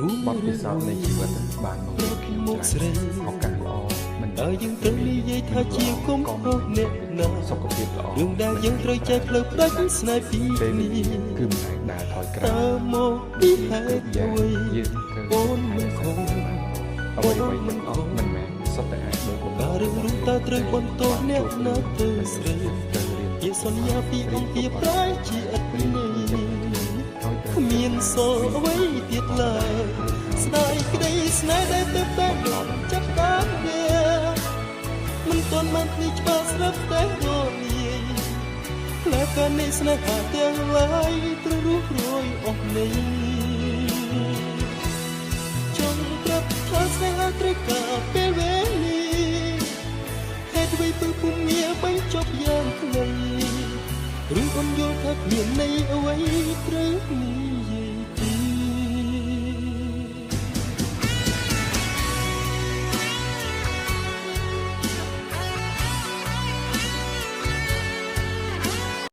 បទពិសោធន៍នៃជីវិតបានមករៀនខ្ញុំច្រើនឱកាសល្អមិន យើងត្រូវនិយាយថាជាគុំខុសអ្នកណា សុខភាពល្អ រឿងដែលយើងត្រូវចែកផ្លូវផ្ដាច់ស្នេហ៍ពីគ្នា គឺមិនអាចដើរថយក្រោ តើ យ មកពីហេតុ យ៉ាង អ្វី យើងត្រូវ អូនមិនខំ អ្វីៗមិនអស់មិនមែនសុទ្ធតែអាចដូចបំ បើរឿងនោះតើត្រូវបន្ទោសអ្នកណាទៅស្រី ត្រូវរៀន ជាសន្យាពីអង្គាប្រែជាឥតន័យគ្មានសល់អ្វីទៀតឡើយស្ដាយក្តីស្នេហ៍ដែលទៅតែដល់ចាប់តាមវាមិនទាន់បានភ្លេចច្បាស់ស្រាប់តែរលាយផ្លែកានៃស្នេហាទាំងឡាយត្រូវរួសរយអស់នៃចង់ប្រាប់ថាស្នេហាត្រូវការពេលវេលាហេតុអ្វីពុំងារបញ្ចប់យ៉ាងខ្លីឬអូនយល់ថាគ្មានន័យអ្វីត្រូវនេះ